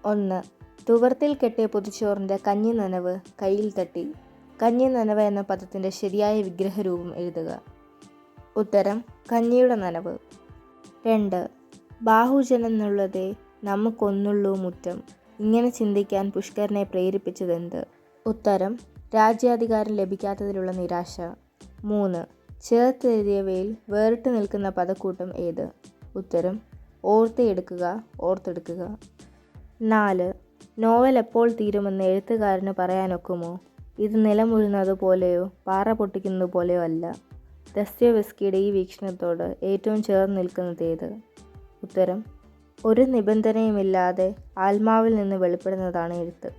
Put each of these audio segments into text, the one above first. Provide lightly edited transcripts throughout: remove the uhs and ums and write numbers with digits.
1. തുവർത്തിൽ കെട്ടിയ പൊതിച്ചോറിൻ്റെ കഞ്ഞി നനവ് കയ്യിൽ തട്ടി. കഞ്ഞി നനവ് എന്ന പദത്തിൻ്റെ ശരിയായ വിഗ്രഹരൂപം എഴുതുക. ഉത്തരം കഞ്ഞിയുടെ നനവ്. 2. ബാഹുജനെന്നുള്ളതേ നമുക്കൊന്നുള്ളൂ മുറ്റം. ഇങ്ങനെ ചിന്തിക്കാൻ പുഷ്കരനെ പ്രേരിപ്പിച്ചതെന്ത്? ഉത്തരം രാജ്യാധികാരം ലഭിക്കാത്തതിലുള്ള നിരാശ. 3. ചേർത്തെഴുതിയവയിൽ വേറിട്ട് നിൽക്കുന്ന പദക്കൂട്ടം ഏത്? ഉത്തരം ഓർത്തെടുക്കുക, ഓർത്തെടുക്കുക. 4. നോവൽ എപ്പോൾ തീരുമെന്ന് എഴുത്തുകാരന് പറയാനൊക്കുമോ? ഇത് നിലമുഴുന്നത് പോലെയോ പാറ പൊട്ടിക്കുന്നത് പോലെയോ അല്ല. ദസ്തയേവ്സ്കിയുടെ ഈ വീക്ഷണത്തോട് ഏറ്റവും ചേർന്ന് നിൽക്കുന്നത് ഏത്? ഉത്തരം ഒരു നിബന്ധനയുമില്ലാതെ ആത്മാവിൽ നിന്ന് വെളിപ്പെടുന്നതാണ് എഴുത്ത്.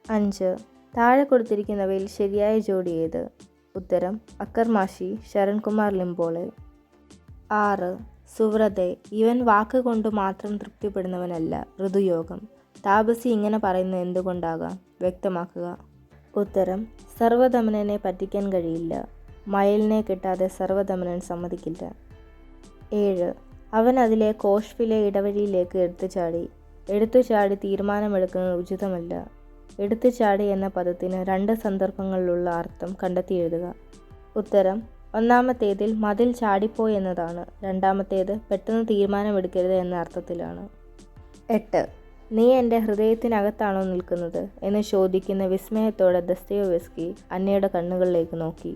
5. താഴെ കൊടുത്തിരിക്കുന്നവയിൽ ശരിയായ ജോഡി ഏത്? ഉത്തരം അക്കർമാഷി, ശരൺകുമാർ ലിംബോളെ. 6. സുവ്രതെ, ഇവൻ വാക്കുകൊണ്ട് മാത്രം തൃപ്തിപ്പെടുന്നവനല്ല, ഋതുയോഗം. താപസി ഇങ്ങനെ പറയുന്നത് എന്തുകൊണ്ടാകാം? വ്യക്തമാക്കുക. ഉത്തരം സർവദമനനെ പറ്റിക്കാൻ കഴിയില്ല. മയലിനെ കിട്ടാതെ സർവദമനൻ സമ്മതിക്കില്ല. 7. അവൻ അതിലെ കോഷ്ഫിലെ ഇടവഴിയിലേക്ക് എടുത്തുചാടി തീരുമാനമെടുക്കുന്നത് ഉചിതമല്ല. എടുത്തുചാടി എന്ന പദത്തിന് 2 സന്ദർഭങ്ങളിലുള്ള അർത്ഥം കണ്ടെത്തി എഴുതുക. ഉത്തരം ഒന്നാമത്തേതിൽ മതിൽ ചാടിപ്പോയി എന്നതാണ്. രണ്ടാമത്തേത് പെട്ടെന്ന് തീരുമാനമെടുക്കരുത് എന്ന അർത്ഥത്തിലാണ്. 8. നീ എൻ്റെ ഹൃദയത്തിനകത്താണോ നിൽക്കുന്നത് എന്ന് ചോദിക്കുന്ന വിസ്മയത്തോടെ ദസ്തയേവ്സ്കി അന്നയുടെ കണ്ണുകളിലേക്ക് നോക്കി.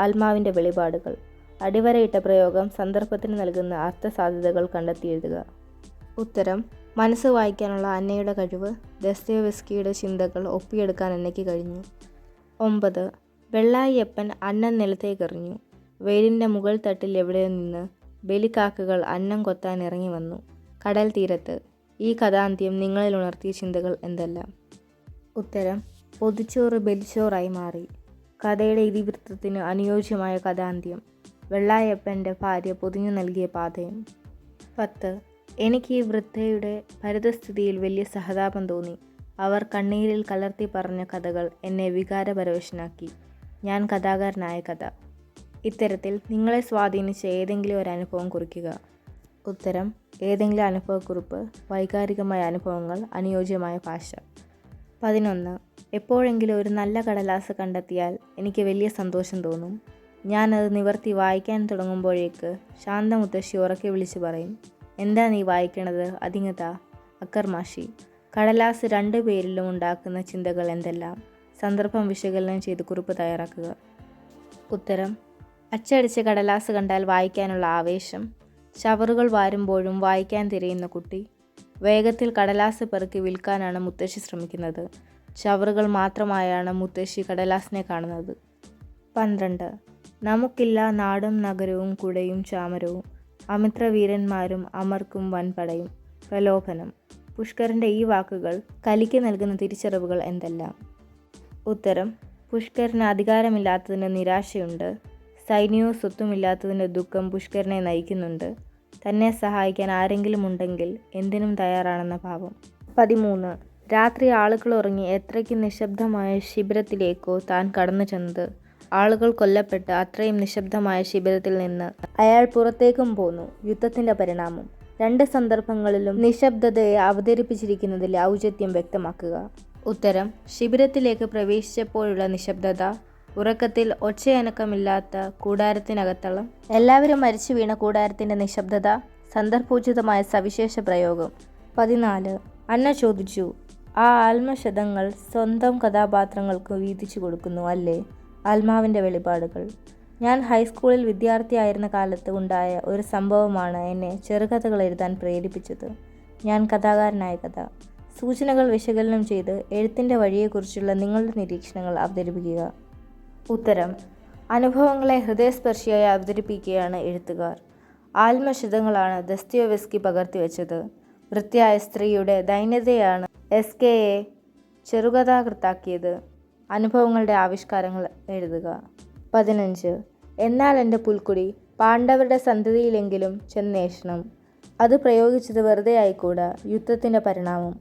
ആത്മാവിൻ്റെ വെളിപാടുകൾ. അടിവരയിട്ട പ്രയോഗം സന്ദർഭത്തിന് നൽകുന്ന അർത്ഥസാധ്യതകൾ കണ്ടെത്തി എഴുതുക. ഉത്തരം മനസ്സ് വായിക്കാനുള്ള അന്നയുടെ കഴിവ് ദസ്തയേവ്സ്കിയുടെ ചിന്തകൾ ഒപ്പിയെടുക്കാൻ അന്നയ്ക്ക് കഴിഞ്ഞു. 9. വെള്ളായിയപ്പൻ അന്നം നിലത്തേക്കെറിഞ്ഞു. വെയിലിൻ്റെ മുകൾ തട്ടിൽ എവിടെ നിന്ന് ബലിക്കാക്കകൾ അന്നം കൊത്താൻ ഇറങ്ങി വന്നു. കടൽ തീരത്ത്. ഈ കഥാന്ത്യം നിങ്ങളിൽ ഉണർത്തിയ ചിന്തകൾ എന്തെല്ലാം? ഉത്തരം പൊതിച്ചോറ് ബലിച്ചോറായി മാറി. കഥയുടെ ഇതിവൃത്തത്തിന് അനുയോജ്യമായ കഥാന്ത്യം. വെള്ളായപ്പൻ്റെ ഭാര്യ പൊതിഞ്ഞു നൽകിയ പാതയം. 10. എനിക്ക് ഈ വൃദ്ധയുടെ പരിതസ്ഥിതിയിൽ വലിയ സഹതാപം തോന്നി. അവർ കണ്ണീരിൽ കലർത്തി പറഞ്ഞ കഥകൾ എന്നെ വികാരപരവശനാക്കി. ഞാൻ കഥാകാരനായ കഥ. ഇത്തരത്തിൽ നിങ്ങളെ സ്വാധീനിച്ച ഏതെങ്കിലും ഒരു അനുഭവം കുറിക്കുക. ഉത്തരം ഏതെങ്കിലും അനുഭവക്കുറിപ്പ്, വൈകാരികമായ അനുഭവങ്ങൾ, അനുയോജ്യമായ ഭാഷ. 11. എപ്പോഴെങ്കിലും ഒരു നല്ല കടലാസ് കണ്ടെത്തിയാൽ എനിക്ക് വലിയ സന്തോഷം തോന്നും. ഞാനത് നിവർത്തി വായിക്കാൻ തുടങ്ങുമ്പോഴേക്ക് ശാന്തമുത്തശ്ശി ഉറക്കെ വിളിച്ചു പറയും, എന്താ നീ വായിക്കണത്? അതിങ്ങതാ. അക്കർമാഷി. കടലാസ് 2 പേരിലും ഉണ്ടാക്കുന്ന ചിന്തകൾ എന്തെല്ലാം? സന്ദർഭം വിശകലനം ചെയ്ത് കുറിപ്പ് തയ്യാറാക്കുക. ഉത്തരം അച്ചടിച്ച കടലാസ് കണ്ടാൽ വായിക്കാനുള്ള ആവേശം. ചവറുകൾ വാരുമ്പോഴും വായിക്കാൻ തിരയുന്ന കുട്ടി. വേഗത്തിൽ കടലാസ് പെറുക്കി വിൽക്കാനാണ് മുത്തശ്ശി ശ്രമിക്കുന്നത്. ചവറുകൾ മാത്രമായാണ് മുത്തശ്ശി കടലാസിനെ കാണുന്നത്. 12. നമുക്കില്ല നാടും നഗരവും കുടയും ചാമരവും, അമിത്രവീരന്മാരും അമർക്കും വൻപടയും. പ്രലോഭനം. പുഷ്കരൻ്റെ ഈ വാക്കുകൾ കലിക്ക് നൽകുന്ന തിരിച്ചറിവുകൾ എന്തെല്ലാം? ഉത്തരം പുഷ്കരന് അധികാരമില്ലാത്തതിൻ്റെ നിരാശയുണ്ട്. സൈന്യവും സ്വത്തുമില്ലാത്തതിൻ്റെ ദുഃഖം പുഷ്കരനെ നയിക്കുന്നുണ്ട്. തന്നെ സഹായിക്കാൻ ആരെങ്കിലും ഉണ്ടെങ്കിൽ എന്തിനും തയ്യാറാണെന്ന ഭാവം. 13. രാത്രി ആളുകൾ ഉറങ്ങി എത്രയ്ക്ക് നിശബ്ദമായ ശിബിരത്തിലേക്കോ താൻ കടന്നു ചെന്നത്. ആളുകൾ കൊല്ലപ്പെട്ട് അത്രയും നിശബ്ദമായ ശിബിരത്തിൽ നിന്ന് അയാൾ പുറത്തേക്കും പോന്നു. യുദ്ധത്തിൻ്റെ പരിണാമം. 2 സന്ദർഭങ്ങളിലും നിശബ്ദതയെ അവതരിപ്പിച്ചിരിക്കുന്നതിലെ ഔചിത്യം വ്യക്തമാക്കുക. ഉത്തരം ശിബിരത്തിലേക്ക് പ്രവേശിച്ചപ്പോഴുള്ള നിശബ്ദത. ഉറക്കത്തിൽ ഒച്ചയനക്കമില്ലാത്ത കൂടാരത്തിനകത്തളം. എല്ലാവരും മരിച്ചു വീണ കൂടാരത്തിൻ്റെ നിശബ്ദത. സന്ദർഭോചിതമായ സവിശേഷ പ്രയോഗം. 14. അന്ന ചോദിച്ചു, ആ ആത്മശതങ്ങൾ സ്വന്തം കഥാപാത്രങ്ങൾക്ക് വീതിച്ചു കൊടുക്കുന്നു അല്ലേ? ആത്മാവിൻ്റെ വെളിപാടുകൾ. ഞാൻ ഹൈസ്കൂളിൽ വിദ്യാർത്ഥിയായിരുന്ന കാലത്ത് ഉണ്ടായ ഒരു സംഭവമാണ് എന്നെ ചെറുകഥകൾ എഴുതാൻ പ്രേരിപ്പിച്ചത്. ഞാൻ കഥാകാരനായ കഥ. സൂചനകൾ വിശകലനം ചെയ്ത് എഴുത്തിൻ്റെ വഴിയെക്കുറിച്ചുള്ള നിങ്ങളുടെ നിരീക്ഷണങ്ങൾ അവതരിപ്പിക്കുക. ഉത്തരം അനുഭവങ്ങളെ ഹൃദയസ്പർശിയായി അവതരിപ്പിക്കുകയാണ് എഴുത്തുകാർ. ആത്മശതങ്ങളാണ് ദസ്തയേവ്സ്കി പകർത്തിവെച്ചത്. വൃത്തിയായ സ്ത്രീയുടെ ദൈന്യതയാണ് എസ്കെയെ ചെറുകഥാകൃത്താക്കിയത്. അനുഭവങ്ങളുടെ ആവിഷ്കാരങ്ങൾ എഴുതുക. 15. എന്നാൽ എൻ്റെ പുൽക്കുടി പാണ്ഡവരുടെ സന്തതിയിലെങ്കിലും ചെന്നേഷണം. അത് പ്രയോഗിച്ചത് വെറുതെ ആയിക്കൂടാ. യുദ്ധത്തിൻ്റെ പരിണാമം.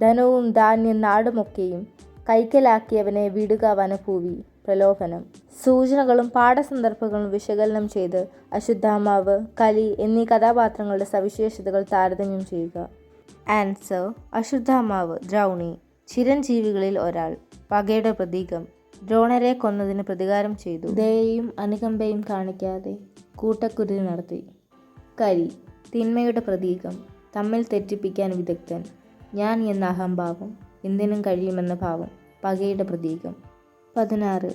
ധനവും ധാന്യം നാടുമൊക്കെയും കൈക്കലാക്കിയവനെ വിടുക വനഭൂവി. പ്രലോഭനം. സൂചനകളും പാഠസന്ദർഭങ്ങളും വിശകലനം ചെയ്ത് അശ്വത്ഥാമാവ്, കലി എന്നീ കഥാപാത്രങ്ങളുടെ സവിശേഷതകൾ താരതമ്യം ചെയ്യുക. ആൻസർ അശ്വത്ഥാമാവ് ദ്രൗണി. ചിരഞ്ജീവികളിൽ ഒരാൾ. പകയുടെ പ്രതീകം. ദ്രോണരെ കൊന്നതിന് പ്രതികാരം ചെയ്തു. ദയയും അനുകമ്പയും കാണിക്കാതെ കൂട്ടക്കുരുതി നടത്തി. കരി തിന്മയുടെ പ്രതീകം. തമ്മിൽ തെറ്റിപ്പിക്കാൻ വിദഗ്ധൻ. ഞാൻ എന്ന അഹംഭാവം. എന്തിനും കഴിയുമെന്ന ഭാവം. പകയുടെ പ്രതീകം. 16.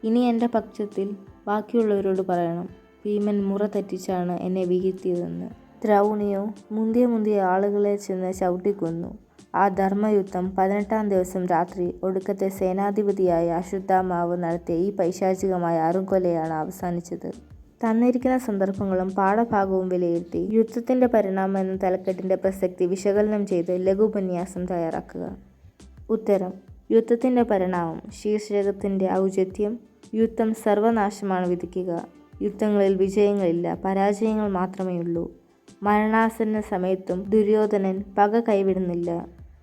ഇനി എൻ്റെ പക്ഷത്തിൽ ബാക്കിയുള്ളവരോട് പറയണം, ഭീമൻ മുറ തെറ്റിച്ചാണ് എന്നെ വീഴ്ത്തിയതെന്ന്. ദ്രൗണിയോ മുന്തിയ ആളുകളെ ചെന്ന് ചവിട്ടിക്കൊന്നു. ആ ധർമ്മയുദ്ധം 18-ാം ദിവസം രാത്രി ഒടുക്കത്തെ സേനാധിപതിയായ അശ്വത്ഥാമാവ് നടത്തിയ ഈ പൈശാചികമായ അറുകൊലയാണ് അവസാനിച്ചത്. തന്നിരിക്കുന്ന സന്ദർഭങ്ങളും പാഠഭാഗവും വിലയിരുത്തി യുദ്ധത്തിൻ്റെ പരിണാമം എന്ന തലക്കെട്ടിൻ്റെ പ്രസക്തി വിശകലനം ചെയ്ത് ലഘുപന്യാസം തയ്യാറാക്കുക. ഉത്തരം: യുദ്ധത്തിൻ്റെ പരിണാമം. ശീർഷകത്തിൻ്റെ ഔചിത്യം: യുദ്ധം സർവനാശമാണ് വിധിക്കുക. യുദ്ധങ്ങളിൽ വിജയങ്ങളില്ല, പരാജയങ്ങൾ മാത്രമേയുള്ളൂ. മരണാസന്ന സമയത്തും ദുര്യോധനൻ പക കൈവിടുന്നില്ല.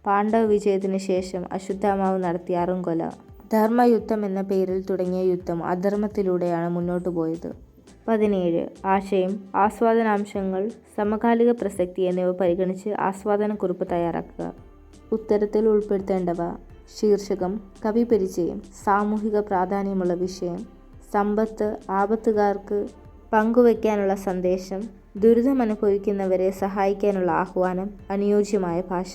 പാണ്ഡവ വിജയത്തിന് ശേഷം അശ്വത്ഥാമാവ് നടത്തിയ അറുംകൊല. ധർമ്മയുദ്ധം എന്ന പേരിൽ തുടങ്ങിയ യുദ്ധം അധർമ്മത്തിലൂടെയാണ് മുന്നോട്ടു പോയത്. 17. ആശയം, ആസ്വാദനാംശങ്ങൾ, സമകാലിക പ്രസക്തി എന്നിവ പരിഗണിച്ച് ആസ്വാദനക്കുറിപ്പ് തയ്യാറാക്കുക. ഉത്തരത്തിൽ ഉൾപ്പെടുത്തേണ്ടവ: ശീർഷകം കവിപരിചയം, സാമൂഹിക പ്രാധാന്യമുള്ള വിഷയം, സമ്പത്ത്, ആപത്തുകാർക്ക് പങ്കുവയ്ക്കാനുള്ള സന്ദേശം, ദുരിതമനുഭവിക്കുന്നവരെ സഹായിക്കാനുള്ള ആഹ്വാനം, അനുയോജ്യമായ ഭാഷ.